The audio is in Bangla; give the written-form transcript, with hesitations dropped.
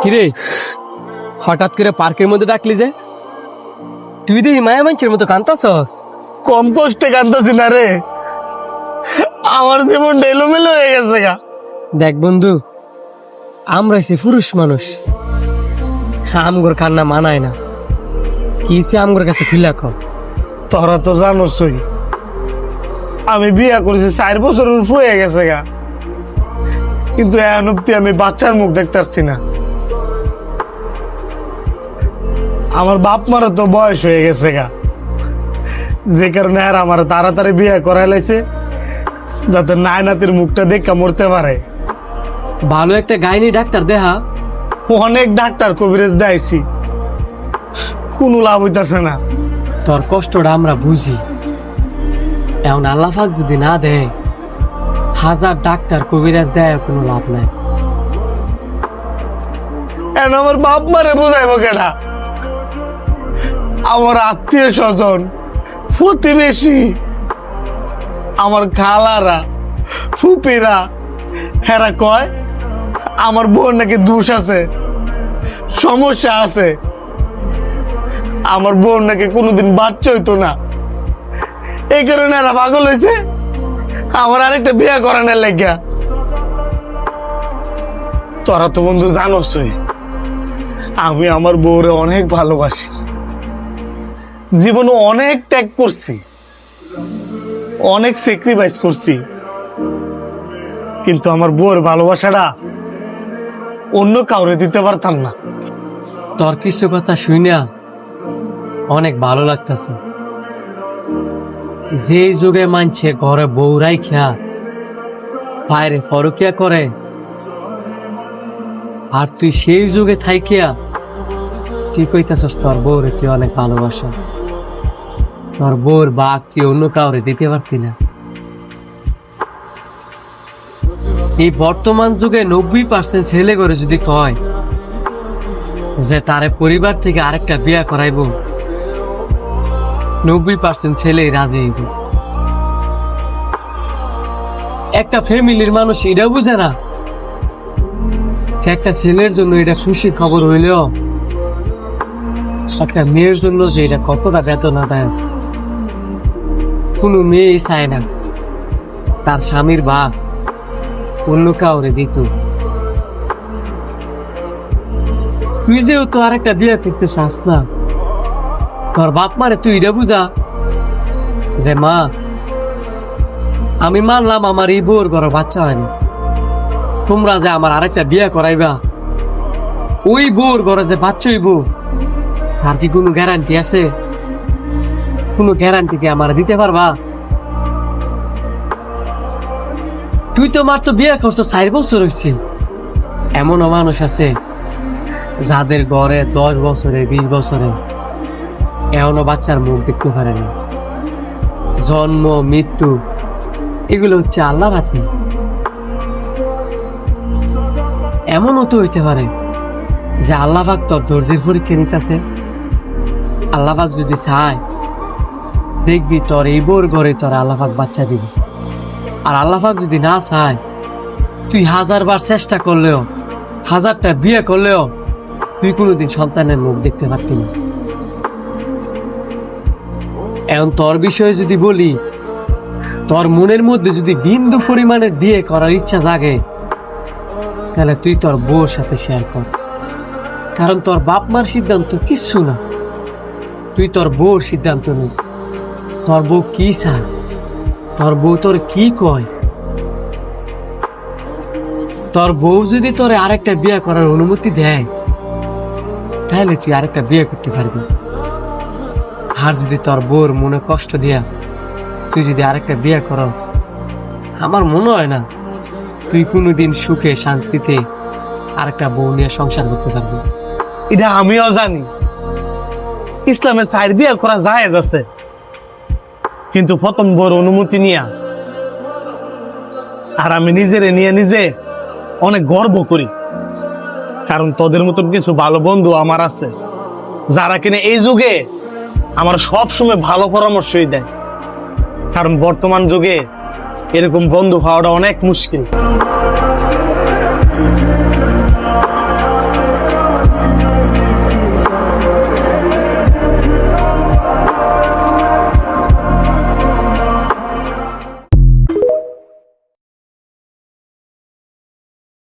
কিরে হঠাৎ করে পার্কের মধ্যে ডাকলি যে? তুই দেখি মায়া মানুষের মতো কান্তাছস। কম কষ্টে কান্দাছি না রে, আমার জীবন এলোমেলো হয়ে গেছে গা। দেখ বন্ধু, আমরা হইছি পুরুষ মানুষ, আমগোর কান্না মানায় না। কি হইছে আমগোর কাছে খুলে কর। তোরা তো জানোসই আমি বিয়া করেছি 4 বছরের উপর হয়ে গেছে গা, কিন্তু এখন অব্দি আমি বাচ্চার মুখ দেখতে পারছি না। আমার বাপ মারও তো বয়স হয়ে গেছে গা, যে কারণে আর আমার তাড়াতাড়ি বিয়ে করাই লাইছে, যাতে নায়নাতির মুখটা দেখা মরতে পারে। ভালো একটা গাইনি ডাক্তার দেহা। অনেক ডাক্তার কবিরাজ দেখাইছি, কোনো লাভ হইতাছে না। তোর কষ্টটা আমরা বুঝি। এখন আল্লাহ পাক যদি না দেয়, 1000 ডাক্তার কবিরাজ দেয় কোনো লাভ নাই। এখন আমার বাপ মারে বোঝাইবো কেনা? আমার আত্মীয় স্বজন, প্রতিবেশী, আমার খালারা, ফুপিরা, হেরা কয় আমার বোন নাকি দোষ আছে, সমস্যা আছে। আমার বোন নাকি কোনোদিন বাচ্চা হইতো না, এই কারণে এরা পাগল হয়েছে আমার আরেকটা বিয়ে করানোর লাগিয়া। তোরা তো বন্ধু জানোসই আমি আমার বউরে অনেক ভালোবাসি, জীবনে অনেক ত্যাগ করছি, অনেক স্যাক্রিফাইস করছি, কিন্তু আমার বউর ভালোবাসাটা অন্য কাউরে দিতে পারতাম না। তোর কিছু কথা শুইনা অনেক ভালো লাগতেছে। যে যুগে মানছে ঘরে বউ রাইখা বাইরে পরকিয়া করে, আর তুই সেই যুগে থাইকিয়া তুই কইতাছস তোর বউরে তুই অনেক ভালোবাসস। তোর বউর বাঘ তুই অন্য কাউরে দিতে পারতি না। এই বর্তমান যুগে 90% ছেলে করে যদি কয় যে তারে পরিবার থেকে আরেকটা বিয়া করাইব, 90% ছেলেই রাজি হইব। একটা ফ্যামিলির মানুষ এটা বুঝে না যে একটা ছেলের জন্য এটা খুশির খবর হইলেও একটা মেয়ের জন্য যে এটা কতটা বেদনাদায়ক। কোনো মেয়েই চায় না তার স্বামীর বাপ অন্য কাউরে দিত। তুই যেহেতু আরেকটা বিয়ে করতে চাস না, তোর বাপ মারে তুই এটা বুঝা যে মা, আমি মানলাম আমার এই বউর ঘরে বাচ্চা হয়নি, তোমরা যে আমার আরেকটা বিয়ে করাইবা, ওই বউর ঘরে যে বাচ্চা হইব তার কি কোনো গ্যারান্টি আছে? কোনো গ্যারান্টি কি আমার দিতে পারবা? তুই তো মাত্র বিয়ে করছো 4 বছর হয়েছে। এমনও মানুষ আছে যাদের ঘরে 10 বছরে 20 বছরে এমনও বাচ্চার মুখ দেখতে পারে না। জন্ম মৃত্যু এগুলো হচ্ছে আল্লাহর হাতে। এমনও তো হইতে পারে যে আল্লাহ পাক তোর ধৈর্যের পরীক্ষা নিতেছে। আল্লাহ পাক যদি চায়, দেখবি তোর এই বোর ঘরে তোর আল্লাহ পাক বাচ্চা দিবি। আর আল্লাহ পাক যদি না চায়, তুই 1000 বার চেষ্টা করলেও, 1000টা বিয়ে করলেও তুই কোনোদিন সন্তানের মুখ দেখতে পারতি না। এখন তোর বিষয়ে যদি বলি, তোর মনের মধ্যে যদি বিন্দু পরিমাণের বিয়ে করার ইচ্ছা জাগে, তাহলে তুই তোর বউর সাথে শেয়ার কর। কারণ তোর বাপ মার সিদ্ধান্ত কিচ্ছু না, তুই তোর বউর সিদ্ধান্ত নে। তোর বউ কি চায়, তোর বউ তোর কি কয়। তোর বউ যদি তোর আরেকটা বিয়ে করার অনুমতি দেয়, তাহলে তুই আরেকটা বিয়ে করতে পারবি। আর যদি তোর বউর মনে কষ্ট দিয়া তুই যদি আরেকটা বিয়ে করস, আমার মনে হয় না তুই কোনোদিন সুখে শান্তিতে আরেকটা বউ নিয়ে সংসার করতে পারবি। এটা আমিও জানি, ইসলামের 4 বিয়ে করা জায়েজ আছে, কিন্তু প্রথম বড় অনুমতি নিয়া। আর আমি নিজেরে নিয়ে নিজে অনেক গর্ব করি, কারণ তোদের মতন কিছু ভালো বন্ধু আমার আছে, যারা কিনা এই যুগে আমার সব সময় ভালো পরামর্শই দেয়। কারণ বর্তমান যুগে এরকম বন্ধু পাওয়াটা অনেক মুশকিল।